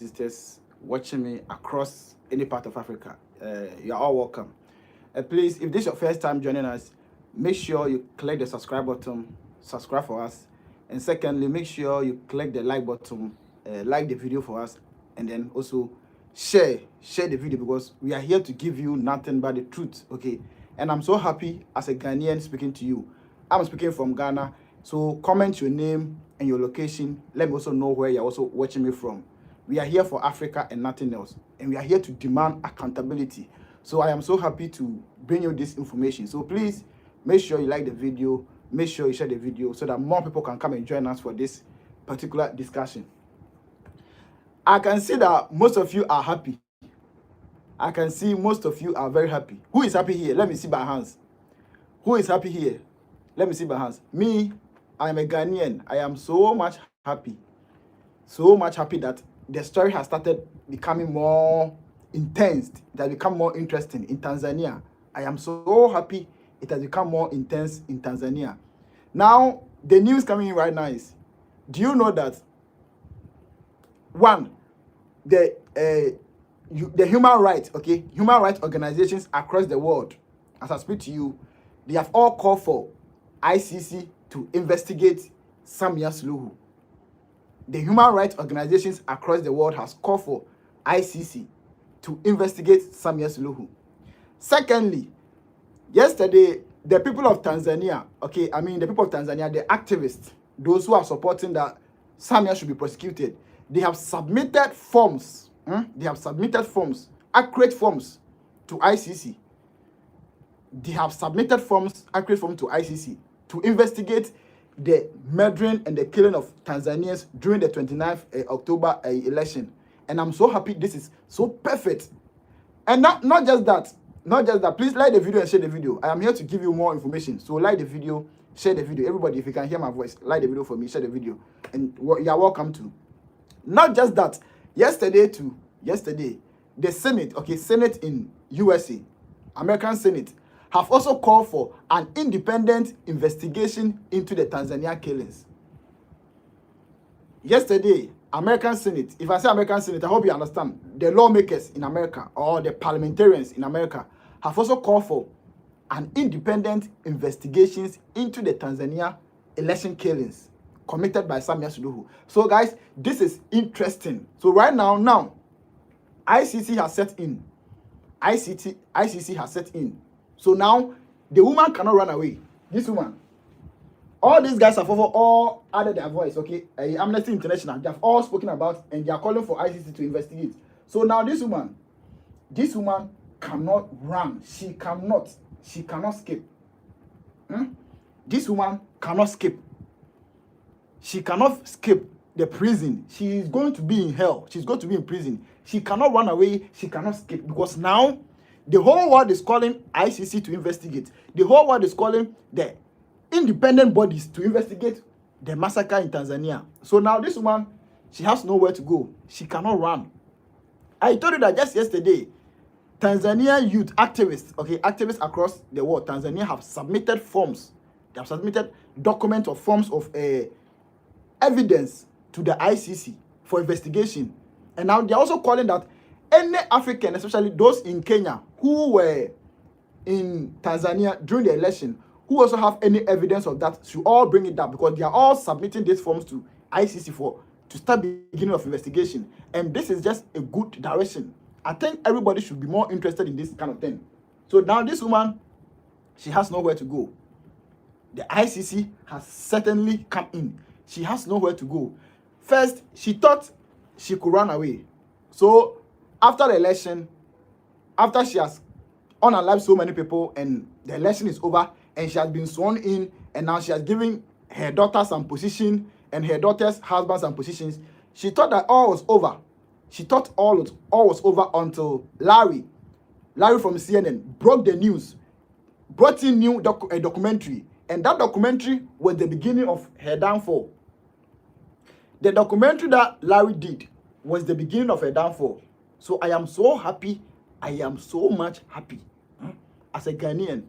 visitors watching me across any part of Africa. You're all welcome. Please, if this is your first time joining us, make sure you click the subscribe button, subscribe for us. And secondly, make sure you click the like button, like the video for us, and then also share the video, because we are here to give you nothing but the truth, okay? And I'm so happy as a Ghanaian speaking to you. I'm speaking from Ghana, so comment your name and your location. Let me also know where you're also watching me from. We are here for Africa and nothing else, and we are here to demand accountability. So I am so happy to bring you this information. So please make sure you like the video, make sure you share the video so that more people can come and join us for this particular discussion. I can see that most of you are happy. I can see most of you are very happy. Who is happy here? Let me see by hands. Who is happy here? Let me see by hands. Me, I am a Ghanaian. I am so much happy. So much happy that the story has started becoming more intense. It has become more interesting in Tanzania. I am so happy it has become more intense in Tanzania. Now, the news coming in right now is, do you know that one, the human rights, okay, human rights organizations across the world, as I speak to you, they have all called for ICC to investigate Samia Suluhu. The human rights organizations across the world has called for ICC to investigate Samia Suluhu. Secondly, yesterday, the people of Tanzania, the people of Tanzania, the activists, those who are supporting that Samia should be prosecuted, they have submitted forms. They have submitted forms, accurate forms, to ICC. They have submitted forms, accurate forms to ICC to investigate the murdering and the killing of Tanzanians during the 29th October election. And I'm so happy. This is so perfect. And not just that. Please like the video and share the video. I am here to give you more information. So like the video, share the video. Everybody, if you can hear my voice, like the video for me, share the video. And you are welcome to. Not just that. Yesterday, the Senate, Senate in USA, American Senate, have also called for an independent investigation into the Tanzania killings. Yesterday, American Senate, if I say American Senate, I hope you understand, the lawmakers in America or the parliamentarians in America have also called for an independent investigations into the Tanzania election killings committed by Samia Suluhu. So guys, this is interesting. So right now, ICC has set in. ICC has set in. So now, the woman cannot run away. This woman. All these guys have all added their voice, okay? Amnesty International, they have all spoken about, and they are calling for ICC to investigate. So now this woman cannot run. She cannot escape. This woman cannot escape. She cannot escape the prison. She is going to be in hell. She's going to be in prison. She cannot run away. She cannot escape, because now the whole world is calling ICC to investigate. The whole world is calling the independent bodies to investigate the massacre in Tanzania. So now this woman, she has nowhere to go. She cannot run. I told you that just yesterday, Tanzania youth activists, activists across the world, Tanzania have submitted forms. They have submitted documents or forms of evidence to the ICC for investigation. And now they're also calling that any African, especially those in Kenya who were in Tanzania during the election, who also have any evidence of that, should all bring it up, because they are all submitting these forms to ICC to start the beginning of investigation. And this is just a good direction. I think everybody should be more interested in this kind of thing. So now this woman, she has nowhere to go. The ICC has certainly come in. She has nowhere to go. First, she thought she could run away. So after the election, after she has unalived so many people and the election is over and she has been sworn in, and now she has given her daughter some position and her daughter's husband some positions, she thought that all was over. She thought all was over until Larry from CNN broke the news, brought in a documentary, and that documentary was the beginning of her downfall. The documentary that Larry did was the beginning of her downfall. So I am so happy. I am so much happy. As a Ghanaian,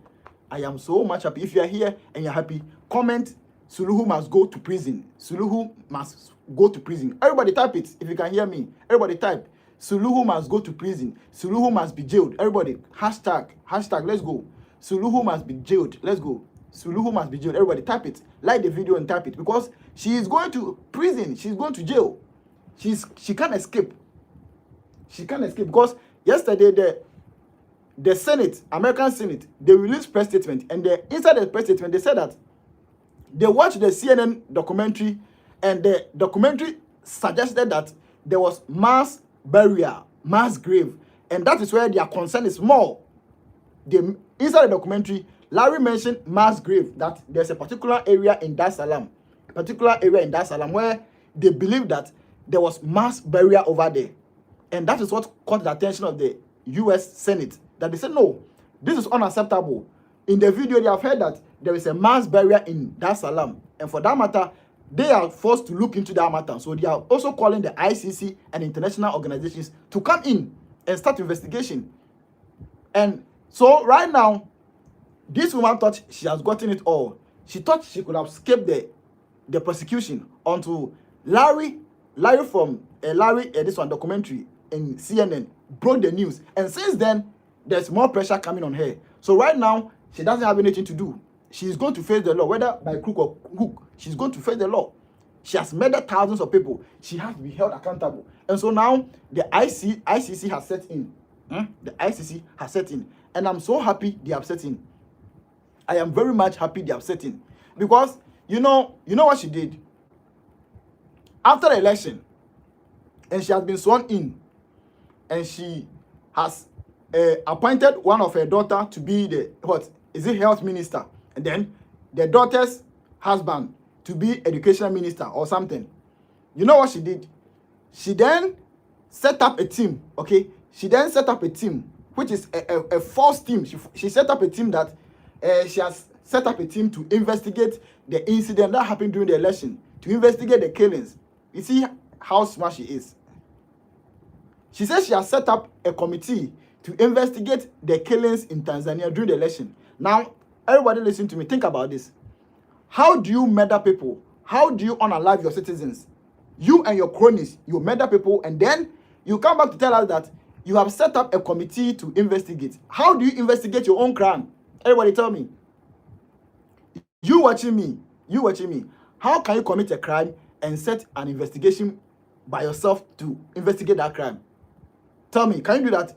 I am so much happy. If you are here and you're happy, comment, Suluhu must go to prison. Suluhu must go to prison. Everybody type it if you can hear me. Everybody type. Suluhu must go to prison. Suluhu must be jailed. Everybody, hashtag, let's go. Suluhu must be jailed. Let's go. Suluhu must be jailed. Everybody type it. Like the video and type it, because she is going to prison. She's going to jail. She can't escape. She can't escape, because yesterday the Senate, American Senate, they released press statement, and inside the press statement they said that they watched the CNN documentary, and the documentary suggested that there was mass burial, mass grave, and that is where their concern is more. Inside the documentary, Larry mentioned mass grave, that there's a particular area in Dar es Salaam, where they believe that there was mass burial over there. And that is what caught the attention of the US Senate, that they said, no, this is unacceptable. In the video, they have heard that there is a mass burial in Dar es Salaam, and for that matter, they are forced to look into that matter. So they are also calling the ICC and international organizations to come in and start investigation. And so right now, this woman thought she has gotten it all. She thought she could have escaped the prosecution until Larry from this one documentary in CNN broke the news. And since then, there's more pressure coming on her. So right now, she doesn't have anything to do. She's going to face the law, whether by crook or hook. She's going to face the law. She has murdered thousands of people. She has to be held accountable. And so now the ICC has set in. The ICC has set in. And I'm so happy they have set in. I am very much happy they have set in. Because you know what she did? After the election, and she has been sworn in, and she has appointed one of her daughter to be the health minister, and then the daughter's husband to be educational minister or something. You know what she did? She then set up a team, okay? She then set up a team, which is a false team. She set up a team that she has set up a team to investigate the incident that happened during the election, to investigate the killings. You see how smart she is. She says she has set up a committee to investigate the killings in Tanzania during the election. Now, everybody listen to me. Think about this. How do you murder people? How do you unalive your citizens? You and your cronies, you murder people, and then you come back to tell us that you have set up a committee to investigate. How do you investigate your own crime? Everybody tell me. You watching me. How can you commit a crime and set an investigation by yourself to investigate that crime? Tell me, can you do that?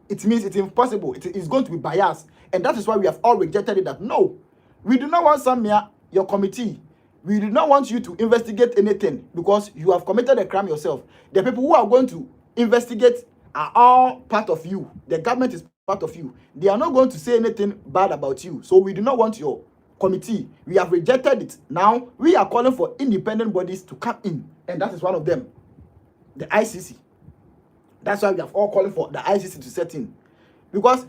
It means it's impossible. It is going to be biased. And that is why we have all rejected it, that no, we do not want Samia, your committee. We do not want you to investigate anything because you have committed a crime yourself. The people who are going to investigate are all part of you. The government is part of you. They are not going to say anything bad about you. So we do not want your committee. We have rejected it. Now we are calling for independent bodies to come in, and that is one of them, the ICC. That's why we have all calling for the ICC to set in. Because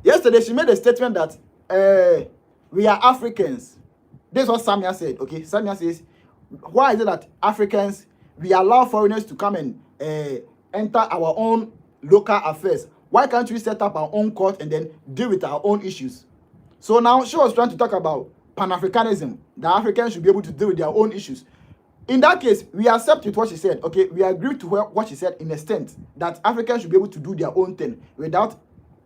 yesterday she made a statement that we are Africans. This is what Samia said, okay? Samia says, why is it that Africans, we allow foreigners to come and enter our own local affairs? Why can't we set up our own court and then deal with our own issues? So now she was trying to talk about Pan-Africanism. The Africans should be able to deal with their own issues. In that case, we accept with what she said, okay? We agree to what she said in a extent that Africans should be able to do their own thing without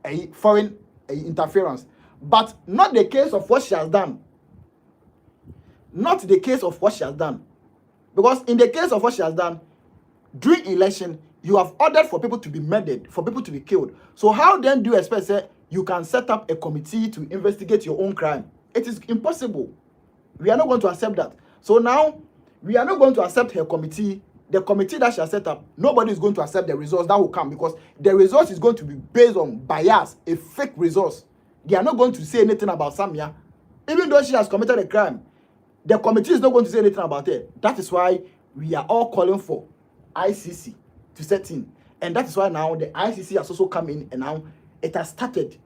a foreign interference. But not the case of what she has done. Not the case of what she has done. Because in the case of what she has done, during election, you have ordered for people to be murdered, for people to be killed. So how then do you expect, say, you can set up a committee to investigate your own crime? It is impossible. We are not going to accept that. So now, we are not going to accept her committee. The committee that she has set up, nobody is going to accept the results that will come, because the results is going to be based on bias, a fake results. They are not going to say anything about Samia. Even though she has committed a crime, the committee is not going to say anything about it. That is why we are all calling for ICC to set in. And that is why now the ICC has also come in, and now it has started.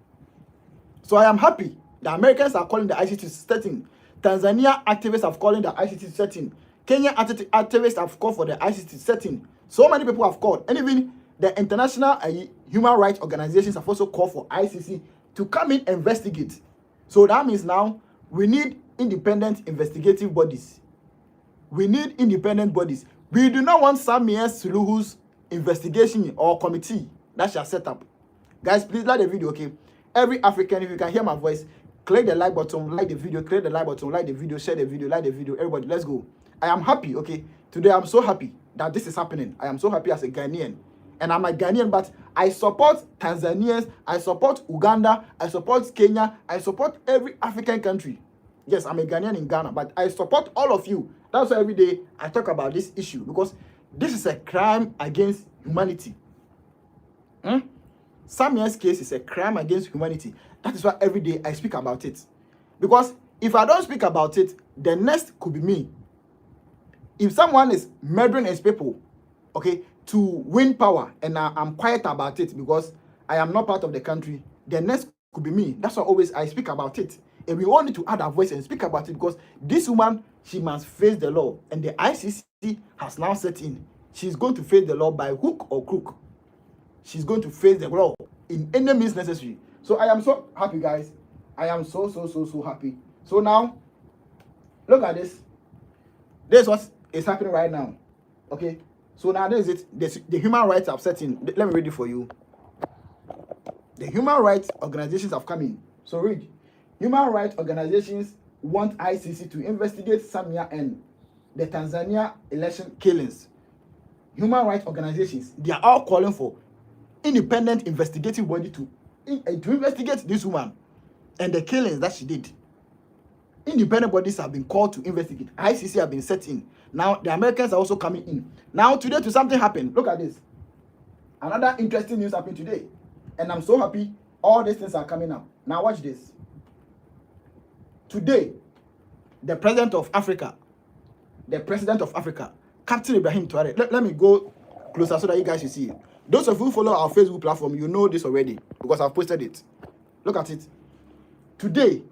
So I am happy. The Americans are calling the ICC to set in. Tanzania activists have calling the ICC to set in. Kenya activists have called for the ICC to set in. So many people have called. And even the international human rights organizations have also called for ICC to come in and investigate. So that means now we need independent investigative bodies. We need independent bodies. We do not want Samia Suluhu's investigation or committee that shall set up. Guys, please like the video, okay? Every African, if you can hear my voice, click the like button, like the video, click the like button, like the video, share the video, like the video. Everybody, let's go. I am happy, okay? Today, I'm so happy that this is happening. I am so happy as a Ghanaian. And I'm a Ghanaian, but I support Tanzanians, I support Uganda, I support Kenya, I support every African country. Yes, I'm a Ghanaian in Ghana, but I support all of you. That's why every day I talk about this issue, because this is a crime against humanity. Samia's case is a crime against humanity. That is why every day I speak about it. Because if I don't speak about it, the next could be me. If someone is murdering his people, okay, to win power, and I'm quiet about it because I am not part of the country, the next could be me. That's why always I speak about it. And we all need to add our voice and speak about it, because this woman, she must face the law. And the ICC has now set in. She's going to face the law by hook or crook. She's going to face the law in any means necessary. So I am so happy, guys. I am so happy. So now, look at this. This is what is happening right now. Okay? So now this is it. The human rights have set in. Let me read it for you. The human rights organizations have come in. So read. Human rights organizations want ICC to investigate Samia and the Tanzania election killings. Human rights organizations, they are all calling for independent investigative body to investigate this woman and the killings that she did. Independent bodies have been called to investigate. ICC have been set in. Now the Americans are also coming in. Now today, to something happened. Look at this. Another interesting news happened today, and I'm so happy all these things are coming up. Now watch this. Today, the president of Africa, Captain Ibrahim Traore. Let me go closer so that you guys will see it. Those of you who follow our Facebook platform, you know this already because I've posted it. Look at it. Today,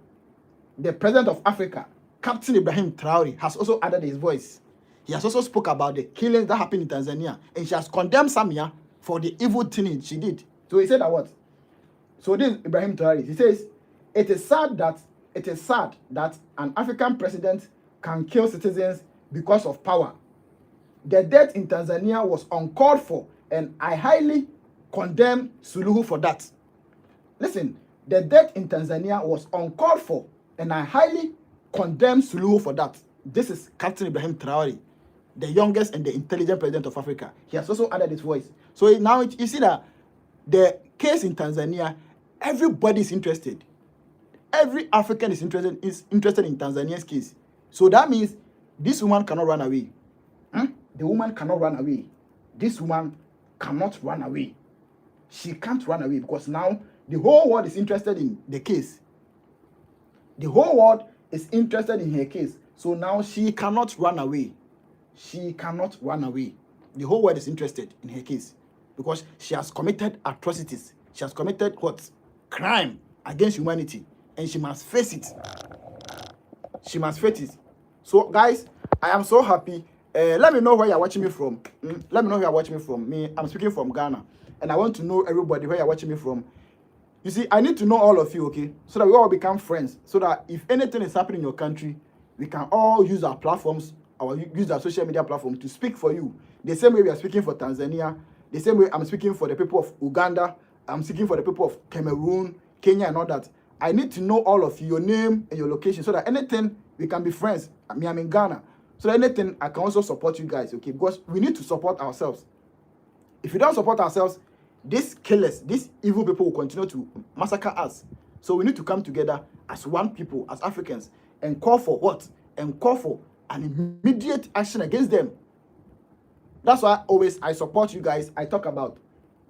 the president of Africa, Captain Ibrahim Traore, has also added his voice. He has also spoke about the killings that happened in Tanzania, and she has condemned Samia for the evil thing she did. So he said that what? So this is Ibrahim Traore. He says, it is sad that an African president can kill citizens because of power. The death in Tanzania was uncalled for, and I highly condemn Suluhu for that. Listen, the death in Tanzania was uncalled for, and I highly condemn Suluhu for that. This is Captain Ibrahim Traore, the youngest and the intelligent president of Africa. He has also added his voice. So now you see that the case in Tanzania, everybody is interested. Every African is interested in Tanzania's case. So that means this woman cannot run away. The woman cannot run away. This woman cannot run away. She can't run away because now the whole world is interested in the case. The whole world is interested in her case. So now she cannot run away. She cannot run away. The whole world is interested in her case because she has committed atrocities. She has committed what? Crime against humanity. And she must face it. She must face it. So, guys, I am so happy. Let me know where you're watching me from. Let me know where you're watching me from. I'm speaking from Ghana. And I want to know everybody where you're watching me from. You see, I need to know all of you, okay? So that we all become friends. So that if anything is happening in your country, we can all use our platforms, use our social media platform to speak for you. The same way we are speaking for Tanzania. The same way I'm speaking for the people of Uganda. I'm speaking for the people of Cameroon, Kenya, and all that. I need to know all of you, your name and your location, so that anything, we can be friends. I'm in Ghana. So that anything, I can also support you guys, okay? Because we need to support ourselves. If we don't support ourselves, these killers, these evil people will continue to massacre us. So we need to come together as one people, as Africans, and call for what? And call for an immediate action against them. That's why always I support you guys. I talk about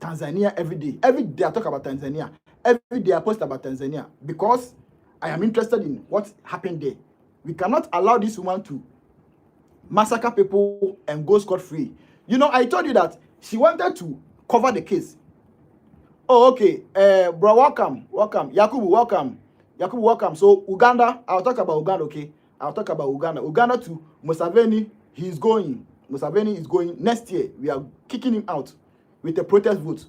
Tanzania every day. Every day I talk about Tanzania. Every day I post about Tanzania because I am interested in what happened there. We cannot allow this woman to massacre people and go scot-free. You know, I told you that she wanted to cover the case. Oh, okay. Bro, welcome. Yakubu, welcome. So, Uganda, I'll talk about Uganda, okay? I'll talk about Uganda. Uganda to Museveni, he's going. Museveni is going next year. We are kicking him out with a protest vote.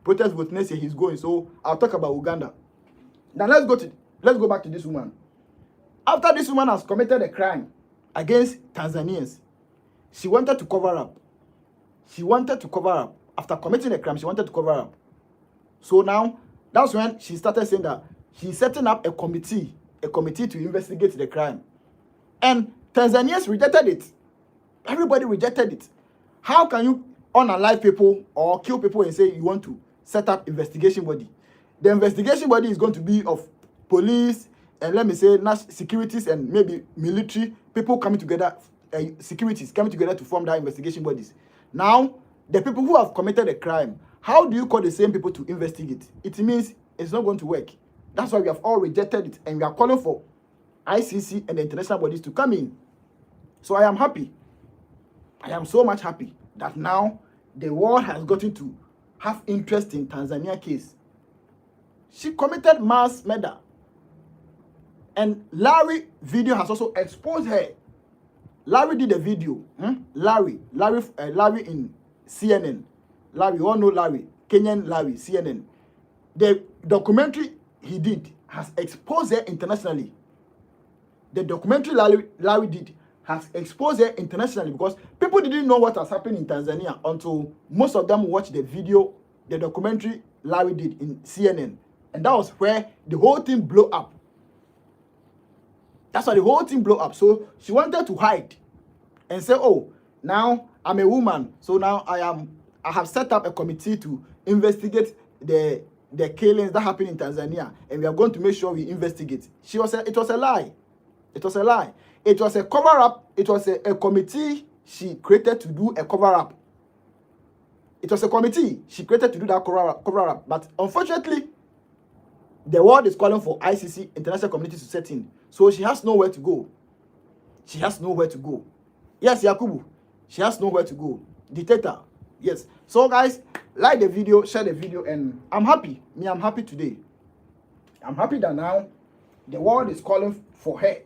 Protest vote next year, he's going. So, I'll talk about Uganda. Now, let's go back to this woman. After this woman has committed a crime against Tanzanians, she wanted to cover up. She wanted to cover up. After committing a crime, she wanted to cover up. So now, that's when she started saying that she's setting up a committee to investigate the crime. And Tanzanians rejected it. Everybody rejected it. How can you unalive people or kill people and say you want to set up investigation body? The investigation body is going to be of police and let me say securities and maybe military people coming together, securities coming together to form that investigation bodies. Now, the people who have committed a crime, how do you call the same people to investigate? It means it's not going to work. That's why we have all rejected it and we are calling for ICC and the international bodies to come in. So I am happy. I am so much happy that now the world has gotten to have interest in Tanzania case. She committed mass murder. And Larry video has also exposed her. Larry did a video. Larry in CNN. Larry, you all know Larry. Kenyan Larry, CNN. The documentary he did has exposed her internationally. The documentary Larry did has exposed her internationally because people didn't know what has happened in Tanzania until most of them watched the video, the documentary Larry did in CNN. And that was where the whole thing blew up. That's why the whole thing blew up. So she wanted to hide and say, oh, now I'm a woman. So now I have set up a committee to investigate the killings that happened in Tanzania. And we are going to make sure we investigate. It was a lie. It was a lie. It was a cover-up. It was a committee she created to do a cover-up. It was a committee she created to do that cover-up. But unfortunately, the world is calling for ICC, international community, to set in. So she has nowhere to go. She has nowhere to go. Yes, Yakubu. She has nowhere to go. Dictator. Yes. So guys, like the video, share the video, and I'm happy. I'm happy today. I'm happy that now the world is calling for her.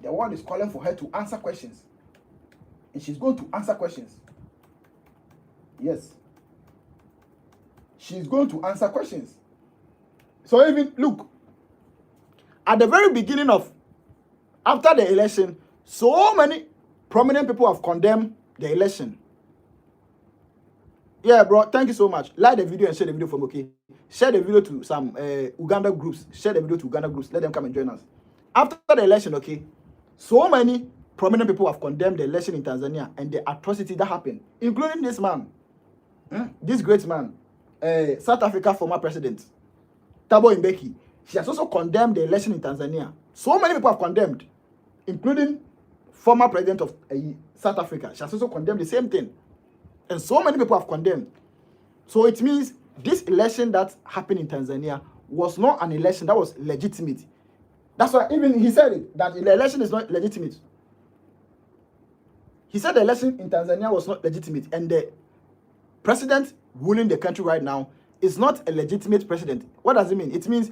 The world is calling for her to answer questions. And she's going to answer questions. Yes. She's going to answer questions. So even, look, at the very beginning of, after the election, so many prominent people have condemned the election. Yeah, bro, thank you so much. Like the video and share the video from okay. Share the video to some Uganda groups. Share the video to Uganda groups. Let them come and join us. After the election, okay, so many prominent people have condemned the election in Tanzania and the atrocity that happened, including this man, this great man, South Africa former president, Thabo Mbeki. She has also condemned the election in Tanzania. So many people have condemned, including former president of South Africa. She has also condemned the same thing. And so many people have condemned. So it means this election that happened in Tanzania was not an election that was legitimate. That's why even he said it, that the election is not legitimate. He said the election in Tanzania was not legitimate. And the president ruling the country right now is not a legitimate president. What does it mean? It means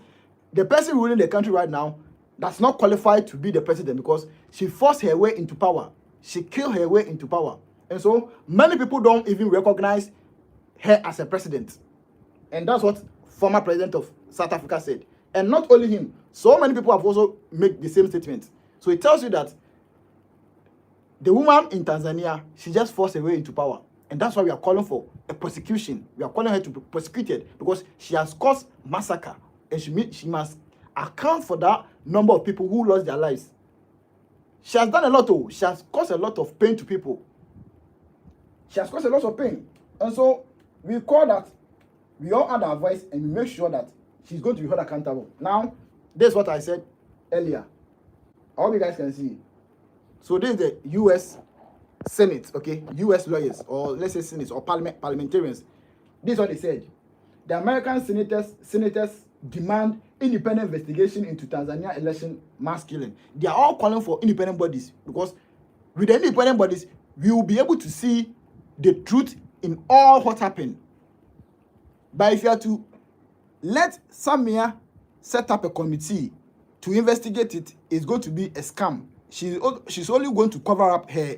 the person ruling the country right now does not qualify to be the president because she forced her way into power. She killed her way into power. And so many people don't even recognize her as a president. And that's what former president of South Africa said. And not only him, so many people have also made the same statement. So it tells you that the woman in Tanzania, she just forced her way into power. And that's why we are calling for a prosecution. We are calling her to be prosecuted because she has caused massacre. And she must account for that number of people who lost their lives. She has done a lot. She has caused a lot of pain to people. She has caused a lot of pain. And so we call that, we all add our voice and we make sure that she's going to be held accountable. Now, this is what I said earlier. I hope you guys can see. So this is the U.S. Senate, okay? U.S. lawyers, or let's say Senate, or parliamentarians. This is what they said. The American senators demand independent investigation into Tanzania election mass killing. They are all calling for independent bodies because with the independent bodies, we will be able to see the truth in all what happened. But if you are to let Samia set up a committee to investigate it, it's going to be a scam. She's only going to cover up her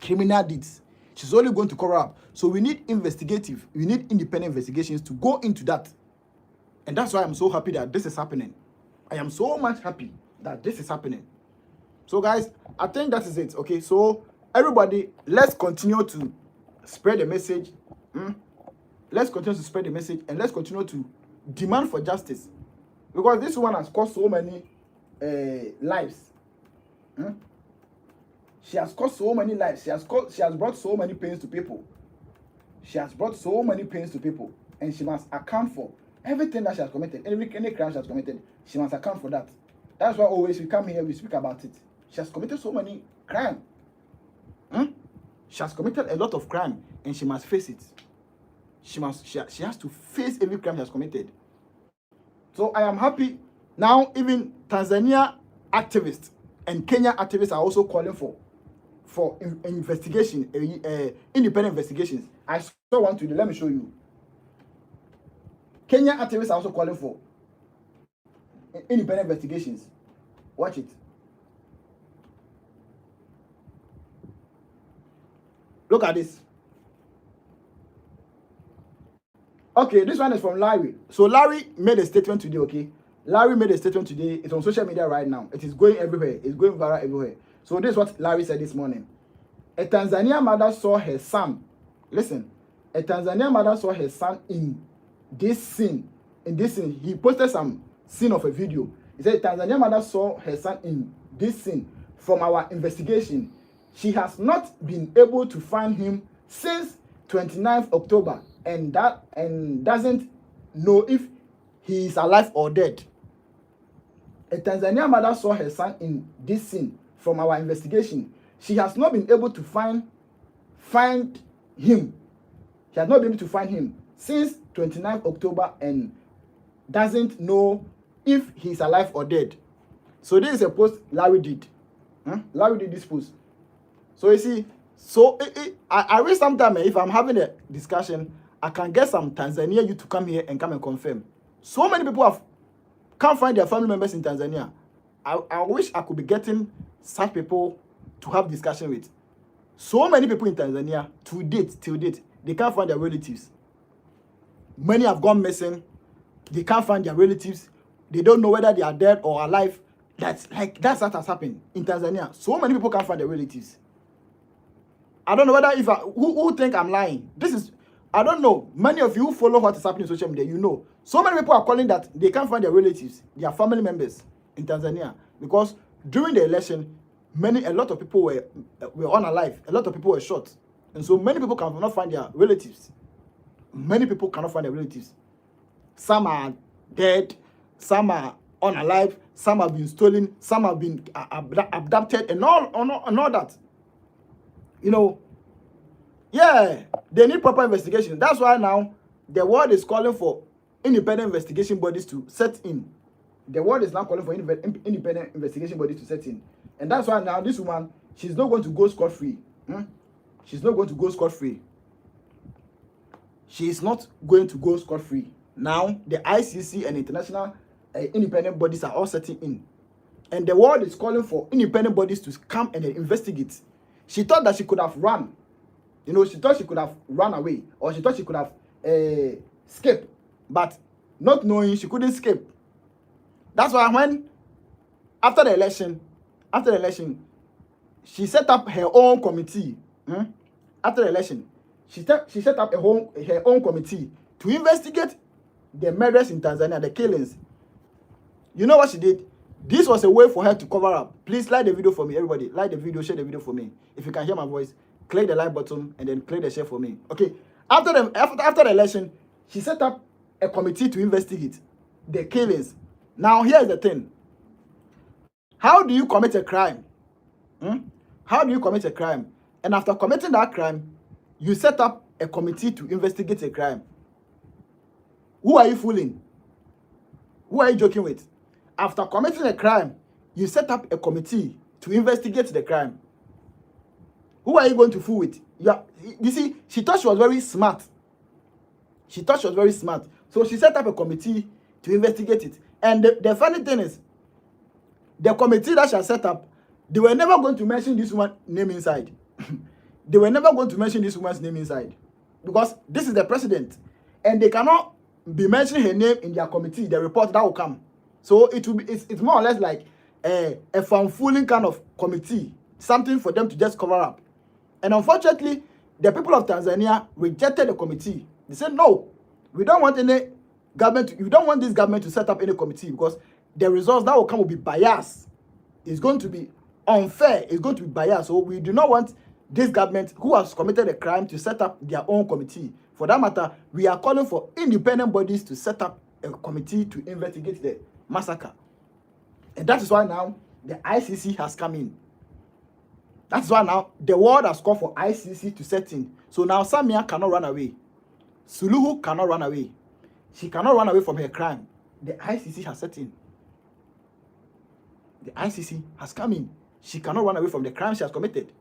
criminal deeds. She's only going to cover up. So we need independent investigations to go into that. And that's why I'm so happy that this is happening. I am so much happy that this is happening. So guys, I think that is it. Okay, so everybody, let's continue to spread the message. Let's continue to spread the message, and let's continue to demand for justice, because this one has caused so many lives. She has caused so many lives. She has brought so many pains to people. She has brought so many pains to people, and she must account for everything that she has committed. Any crime she has committed, she must account for that. That's why always we come here, we speak about it. She has committed so many crimes. She has committed a lot of crime, and she must face it. She has to face every crime she has committed. So I am happy now. Even Tanzania activists and Kenya activists are also calling for investigation, independent investigations. I saw one today. Let me show you. Kenya activists are also calling for independent investigations. Watch it. Look at this. Okay, this one is from Larry. So Larry made a statement today, okay? Larry made a statement today. It's on social media right now. It is going everywhere. It's going viral everywhere. So this is what Larry said this morning. A Tanzanian mother saw her son. Listen. A Tanzanian mother saw her son in this scene. He posted some scene of a video. He said, a Tanzanian mother saw her son in this scene. From our investigation, she has not been able to find him since 29th October and doesn't know if he is alive or dead. A Tanzanian mother saw her son in this scene. From our investigation, she has not been able to find him. She has not been able to find him since 29th October and doesn't know if he's alive or dead. So this is a post Larry did. Larry did this post. So you see, I wish sometime if I'm having a discussion, I can get some Tanzania youth to come here and come and confirm. So many people can't find their family members in Tanzania. I wish I could be getting such people to have discussion with. So many people in Tanzania, till date, they can't find their relatives. Many have gone missing. They can't find their relatives. They don't know whether they are dead or alive. That's what has happened in Tanzania. So many people can't find their relatives. I don't know whether who think I'm lying. I don't know. Many of you who follow what is happening on social media, you know. So many people are calling that they can't find their relatives, their family members in Tanzania, because during the election, a lot of people were unalive. A lot of people were shot, and so many people cannot find their relatives. Many people cannot find their relatives. Some are dead, some are unalive, some have been stolen, some have been abducted, and all that. You know, yeah, they need proper investigation. That's why now the world is calling for independent investigation bodies to set in. The world is now calling for independent investigation bodies to set in. And that's why now this woman, she's not going to go scot-free. She's not going to go scot-free. She is not going to go scot-free. Now, the ICC and international independent bodies are all setting in. And the world is calling for independent bodies to come and investigate. She thought that she could have run. You know, she thought she could have run away. Or she thought she could have escaped. But not knowing she couldn't escape. That's why when, after the election, she set up her own committee. After the election, she set up her own committee to investigate the murders in Tanzania, the killings. You know what she did? This was a way for her to cover up. Please like the video for me, everybody. Like the video, share the video for me. If you can hear my voice, click the like button and then click the share for me. Okay. After the election, she set up a committee to investigate the killings. Now, here's the thing. How do you commit a crime? How do you commit a crime? And after committing that crime, you set up a committee to investigate a crime. Who are you fooling? Who are you joking with? After committing a crime, you set up a committee to investigate the crime. Who are you going to fool with? You see, she thought she was very smart. So she set up a committee to investigate it. And the funny thing is, the committee that she set up, they were never going to mention this woman's name inside. They were never going to mention this woman's name inside. Because this is the president. And they cannot be mentioning her name in their committee, the report that will come. So it's more or less like a fanfooling kind of committee, something for them to just cover up. And unfortunately, the people of Tanzania rejected the committee. They said, no, we don't want any government, we don't want this government to set up any committee because the results that will come will be biased. It's going to be unfair. It's going to be biased. So we do not want this government who has committed a crime to set up their own committee. For that matter, we are calling for independent bodies to set up a committee to investigate the massacre. And that is why now the ICC has come in. That's why now the world has called for ICC to set in. So now Samia cannot run away. Suluhu cannot run away. She cannot run away from her crime. The ICC has set in. The ICC has come in. She cannot run away from the crime she has committed.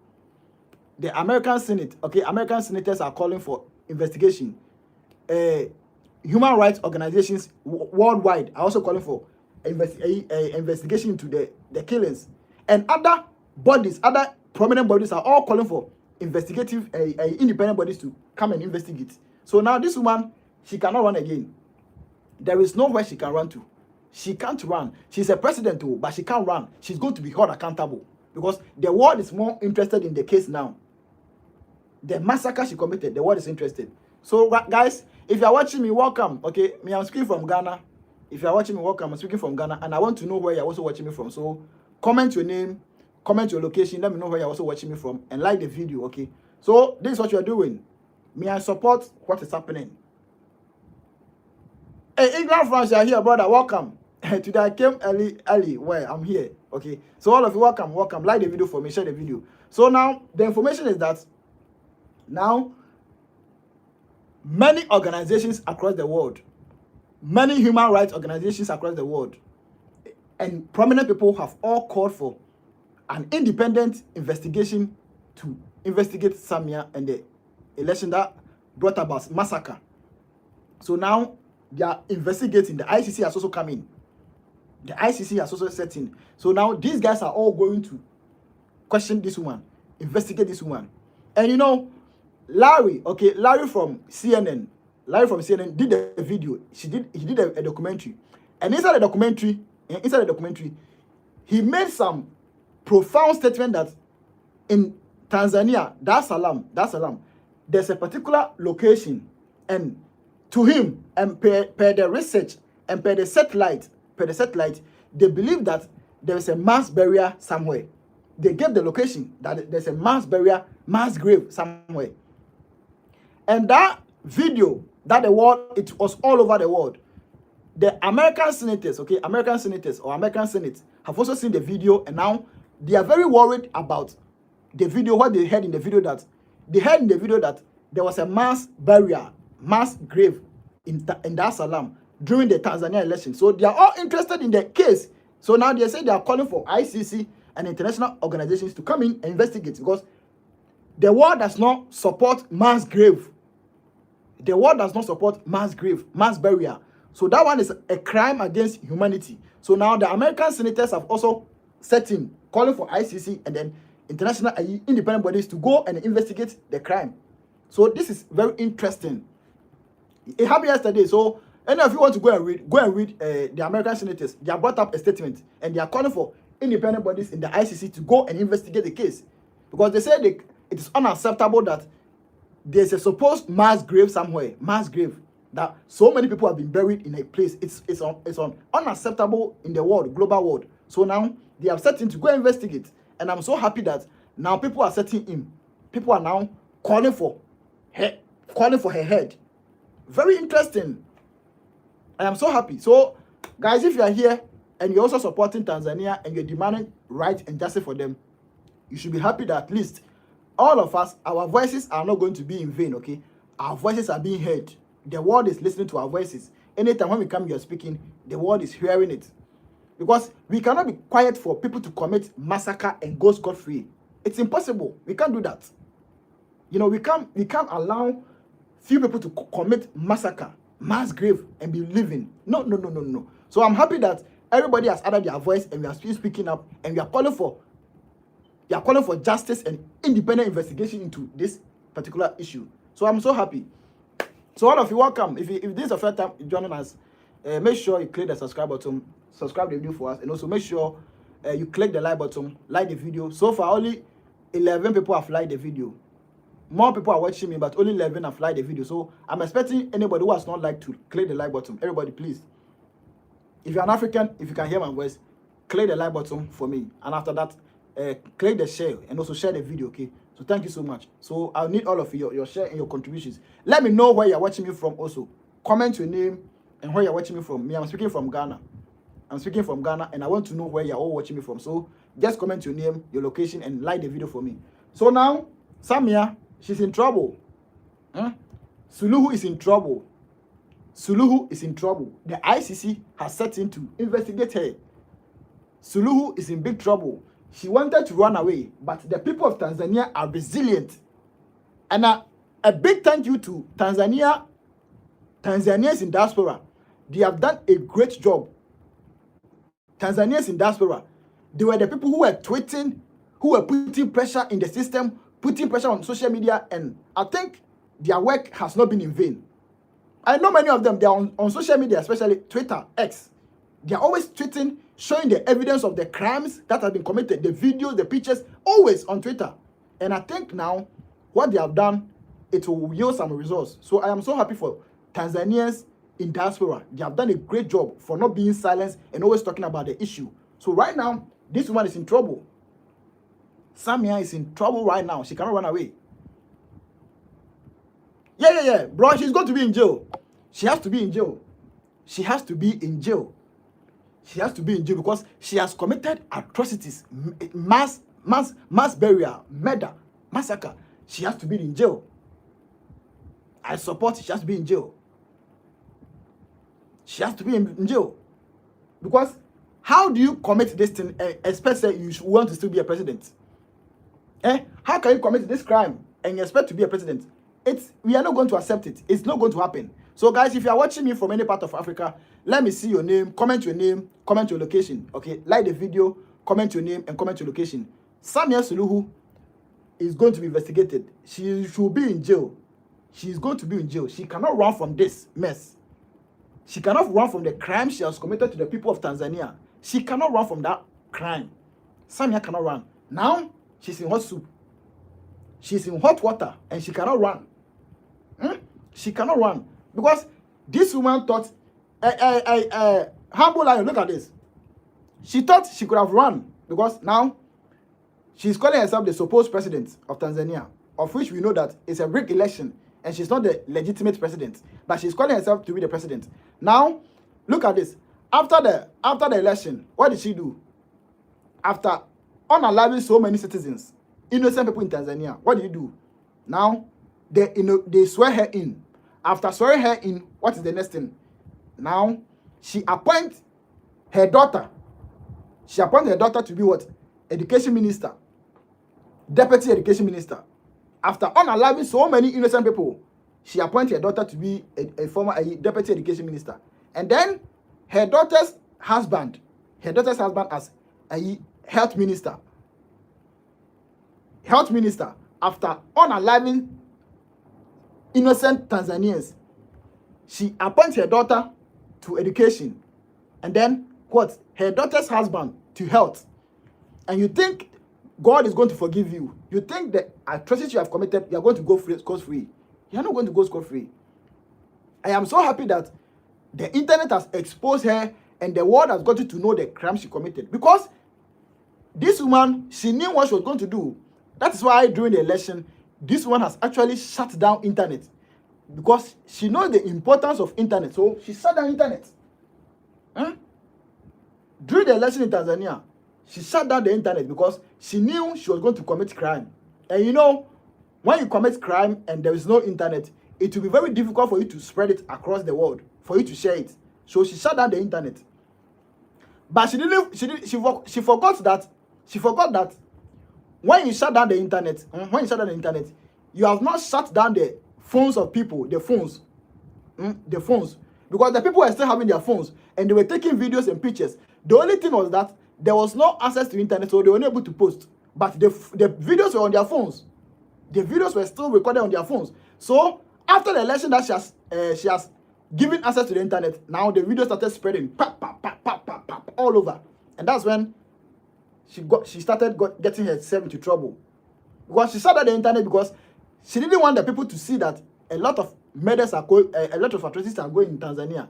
The American Senate, okay, American senators are calling for investigation. Human rights organizations worldwide are also calling for investigation into the killings. And other bodies, other prominent bodies are all calling for investigative, independent bodies to come and investigate. So now this woman, she cannot run again. There is nowhere she can run to. She can't run. She's a president too, but she can't run. She's going to be held accountable because the world is more interested in the case now. The massacre she committed, the world is interested. So guys, if you're watching me, welcome. Okay, I'm speaking from Ghana. If you're watching me, welcome. I'm speaking from Ghana, and I want to know where you're also watching me from. So comment your name, comment your location, let me know where you're also watching me from, and like the video, okay? So this is what you're doing. I support what is happening. Hey, England France, you're here, brother. Welcome. Today I came early. Well, I'm here. Okay. So all of you, welcome. Like the video for me, share the video. So now the information is that now many organizations across the world, many human rights organizations across the world, and prominent people have all called for an independent investigation to investigate Samia and the election that brought about massacre. So now they are investigating. The ICC has also come in. The ICC has also set in. So now these guys are all going to question this woman, investigate this woman. And you know, Larry from CNN did a video. He did a documentary. And inside the documentary, he made some profound statement that in Tanzania, Dar es Salaam, there's a particular location, and to him, and per the research and per the satellite, they believe that there is a mass burial somewhere. They gave the location that there's a mass burial, mass grave somewhere. And that video, that the world, it was all over the world. The American senators, okay, American Senate have also seen the video, and now they are very worried about the video. What they heard in the video, that there was a mass burial, mass grave in Dar es Salaam during the Tanzania election. So they are all interested in the case. So now they say they are calling for ICC and international organizations to come in and investigate, because the world does not support mass grave. The world does not support mass grave, mass burial. So that one is a crime against humanity. So now the American senators have also set in, calling for ICC and then international independent bodies to go and investigate the crime. So this is very interesting. It happened yesterday. So any of you want to go and read the American senators, they have brought up a statement and they are calling for independent bodies in the ICC to go and investigate the case, because they say it is unacceptable that there's a supposed mass grave somewhere, that so many people have been buried in a place. It's unacceptable in the world, global world. So now they have set him to go investigate, and I'm so happy that now people are setting him. People are now calling for her head. Very interesting. I am so happy. So guys, if you are here and you're also supporting Tanzania and you're demanding right and justice for them, you should be happy that at least all of us, our voices are not going to be in vain, okay? Our voices are being heard. The world is listening to our voices. Anytime when we come here speaking, the world is hearing it. Because we cannot be quiet for people to commit massacre and go scot-free. It's impossible. We can't do that. You know, we can't allow few people to commit massacre, mass grave, and be living. No. So I'm happy that everybody has added their voice and we are still speaking up, and we are calling for justice and independent investigation into this particular issue. So I'm so happy. So all of you, welcome. If this is the first time joining us, make sure you click the subscribe button, subscribe the video for us, and also make sure you click the like button, like the video. So far, only 11 people have liked the video. More people are watching me, but only 11 have liked the video. So I'm expecting anybody who has not liked to click the like button. Everybody, please. If you're an African, if you can hear my voice, click the like button for me. And after that, click the share and also share the video, okay? So thank you so much. So I'll need all of your share and your contributions. Let me know where you're watching me from also. Comment your name and where you're watching me from. Me, I'm speaking from Ghana. I'm speaking from Ghana, and I want to know where you're all watching me from. So just comment your name, your location, and like the video for me. So now, Samia, she's in trouble. Suluhu is in trouble. Suluhu is in trouble. The ICC has set in to investigate her. Suluhu is in big trouble. She wanted to run away, but the people of Tanzania are resilient. And a big thank you to Tanzanians in diaspora. They have done a great job. Tanzanians in diaspora, they were the people who were tweeting, who were putting pressure in the system, putting pressure on social media, and I think their work has not been in vain. I know many of them, they are on social media, especially Twitter, X. They are always tweeting, showing the evidence of the crimes that have been committed, the videos, the pictures, always on Twitter. And I think now, what they have done, it will yield some results. So I am so happy for Tanzanians in diaspora. They have done a great job for not being silenced and always talking about the issue. So right now, this woman is in trouble. Samia is in trouble right now. She cannot run away. Yeah. Bro, she's going to be in jail. She has to be in jail. She has to be in jail. She has to be in jail because she has committed atrocities, mass burial, murder, massacre. She has to be in jail. I support she has to be in jail. She has to be in jail. Because how do you commit this thing, expect that you want to still be a president? How can you commit this crime and you expect to be a president? We are not going to accept it. It's not going to happen. So guys, if you are watching me from any part of Africa, let me see your name, comment your location, okay? Like the video, comment your name and comment your location. Samia Suluhu is going to be investigated. She should be in jail. She is going to be in jail. She cannot run from this mess. She cannot run from the crime she has committed to the people of Tanzania. She cannot run from that crime. Samia cannot run. Now, she's in hot soup. She's in hot water and she cannot run. She cannot run. Because this woman thought, Humble Lion, look at this. She thought she could have run because now she's calling herself the supposed president of Tanzania, of which we know that it's a rigged election and she's not the legitimate president, but she's calling herself to be the president. Now, look at this. After the election, what did she do? After unaliving so many citizens, innocent people in Tanzania, what did you do? Now, they swear her in. After swearing her in, what is the next thing? Now, she appoints her daughter. She appointed her daughter to be what? Education minister. Deputy education minister. After unaliving so many innocent people, she appointed her daughter to be a former deputy education minister. And then her daughter's husband as a health minister. Health minister, after unaliving innocent Tanzanians, she appoints her daughter to education. And then what? Her daughter's husband to health. And you think God is going to forgive you? You think the atrocity you have committed, you are going to go scot-free? You are not going to go scot-free. I am so happy that the internet has exposed her and the world has gotten to know the crime she committed. Because this woman, she knew what she was going to do. That is why during the election, this one has actually shut down internet. Because she knows the importance of internet. So she shut down internet. During the election in Tanzania, she shut down the internet because she knew she was going to commit crime. And you know, when you commit crime and there is no internet, it will be very difficult for you to spread it across the world, for you to share it. So she shut down the internet. But she forgot that when you shut down the internet, you have not shut down the phones of people, the phones. Because the people were still having their phones and they were taking videos and pictures. The only thing was that there was no access to internet, so they were not able to post. But the videos were on their phones. The videos were still recorded on their phones. So after the election that she has given access to the internet, now the videos started spreading all over. And that's when she started getting herself into trouble. Because she started the internet because she didn't want the people to see that a lot of murders are going, a lot of atrocities are going in Tanzania.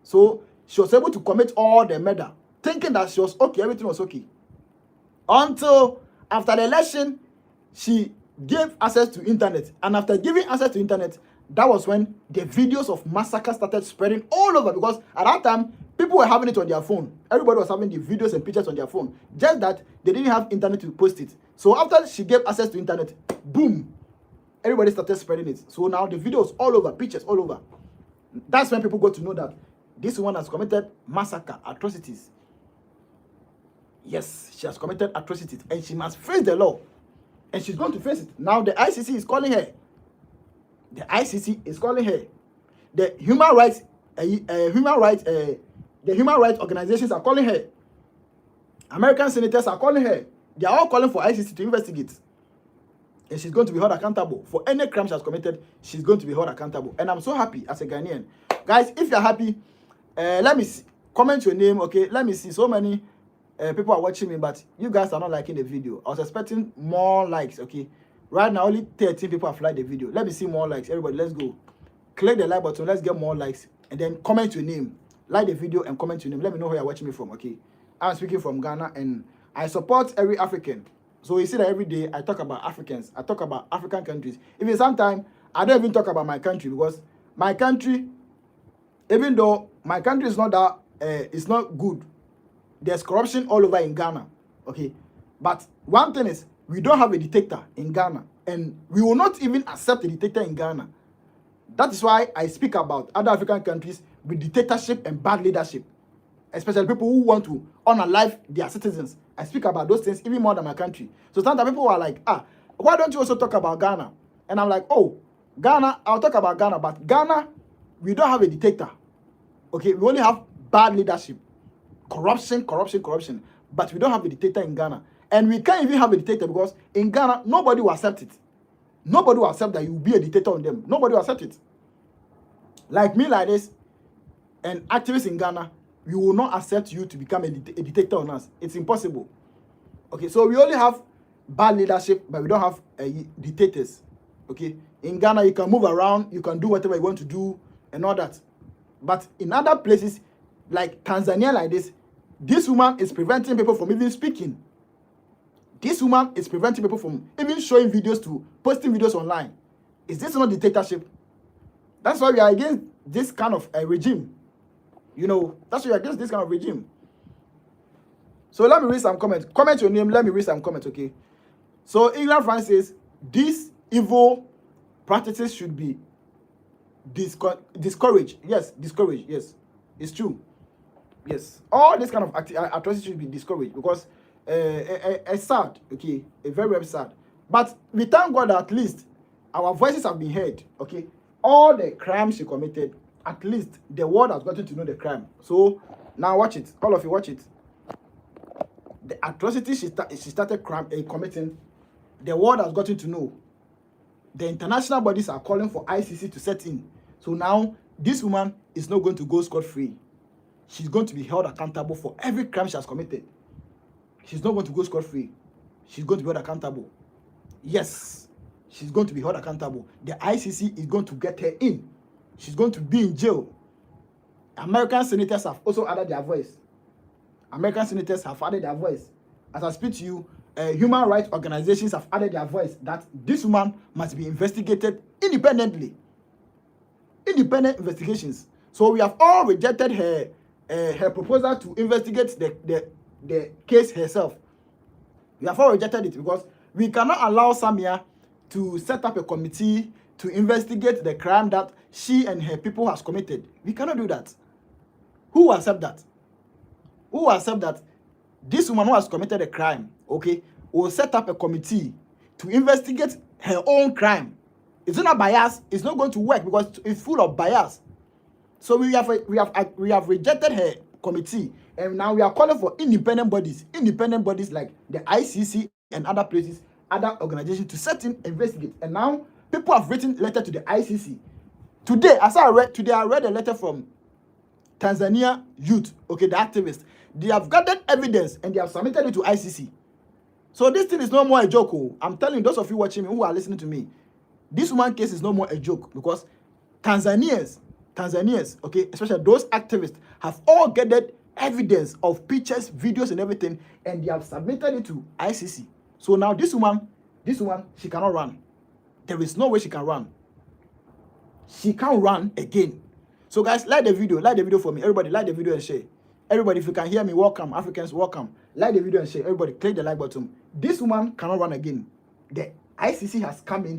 So she was able to commit all the murder, thinking that she was okay, everything was okay. Until after the election, she gave access to internet. And after giving access to internet, that was when the videos of massacre started spreading all over. Because at that time, people were having it on their phone. Everybody was having the videos and pictures on their phone. Just that they didn't have internet to post it. So after she gave access to internet, boom, everybody started spreading it. So now the videos all over, pictures all over. That's when people got to know that this woman has committed massacre, atrocities. Yes, she has committed atrocities and she must face the law. And she's going to face it. Now the ICC is calling her. The ICC is calling her. The human rights organizations are calling her. American senators are calling her. They are all calling for ICC to investigate. And she's going to be held accountable. For any crime she has committed, she's going to be held accountable. And I'm so happy as a Ghanaian. Guys, if you're happy, let me see. Comment your name, okay? Let me see. So many people are watching me, but you guys are not liking the video. I was expecting more likes, okay? Right now, only 13 people have liked the video. Let me see more likes. Everybody, let's go. Click the like button. Let's get more likes. And then comment your name. Like the video and comment your name. Let me know where you're watching me from, okay? I'm speaking from Ghana, and I support every African. So you see that every day I talk about Africans. I talk about African countries. Even sometimes, I don't even talk about my country, because my country, even though my country is not that, it's not good. There's corruption all over in Ghana, okay? But one thing is, we don't have a dictator in Ghana, and we will not even accept a dictator in Ghana. That is why I speak about other African countries with dictatorship and bad leadership, especially people who want to unalive their citizens. I speak about those things even more than my country. So sometimes people are like, why don't you also talk about Ghana? And I'm like, oh, Ghana, I'll talk about Ghana, but Ghana, we don't have a dictator, okay? We only have bad leadership, corruption, but we don't have a dictator in Ghana. And we can't even have a dictator because in Ghana, nobody will accept it. Nobody will accept that you will be a dictator on them. Nobody will accept it. Like me, like this, an activist in Ghana, we will not accept you to become a dictator on us. It's impossible. Okay, so we only have bad leadership, but we don't have dictators. Okay, in Ghana, you can move around, you can do whatever you want to do and all that. But in other places, like Tanzania, like this woman is preventing people from even speaking. This woman is preventing people from even showing videos to posting videos online. Is this not dictatorship? That's why we are against this kind of regime. You know, that's why we are against this kind of regime. So let me read some comments. Comment your name. Let me read some comments, okay? So England France says, these evil practices should be discouraged. Yes, discouraged. Yes, it's true. Yes, all this kind of atrocities should be discouraged because it's sad, okay, very, very sad. But we thank God that at least our voices have been heard, okay? All the crimes she committed, at least the world has gotten to know the crime. So now watch it, all of you watch it. The atrocities she started committing, the world has gotten to know. The international bodies are calling for ICC to set in. So now this woman is not going to go scot-free. She's going to be held accountable for every crime she has committed. She's not going to go scot-free. She's going to be held accountable. Yes, she's going to be held accountable. The ICC is going to get her in. She's going to be in jail. American senators have also added their voice. American senators have added their voice. As I speak to you, human rights organizations have added their voice that this woman must be investigated independently. Independent investigations. So we have all rejected her proposal to investigate the case herself. We have all rejected it because we cannot allow Samia to set up a committee to investigate the crime that she and her people has committed. We cannot do that. Who will accept that? Who will accept that this woman who has committed a crime, okay, will set up a committee to investigate her own crime? It's not bias. It's not going to work because it's full of bias. So we have rejected her committee, and now we are calling for independent bodies like the ICC and other places, other organizations to set in, investigate. And now people have written letter to the ICC. Today I read a letter from Tanzania youth, okay, the activists, They have gathered evidence and they have submitted it to ICC. So this thing is no more a joke. Oh. I'm telling you, those of you watching me who are listening to me, this woman case is no more a joke, because Tanzanians, okay, especially those activists, have all gathered evidence of pictures, videos, and everything, and they have submitted it to ICC. So now this woman, she cannot run. There is no way she can run. She can't run again. So guys, like the video for me. Everybody like the video and share. Everybody, if you can hear me, welcome. Africans, welcome. Like the video and share. Everybody, click the like button. This woman cannot run again. The ICC has come in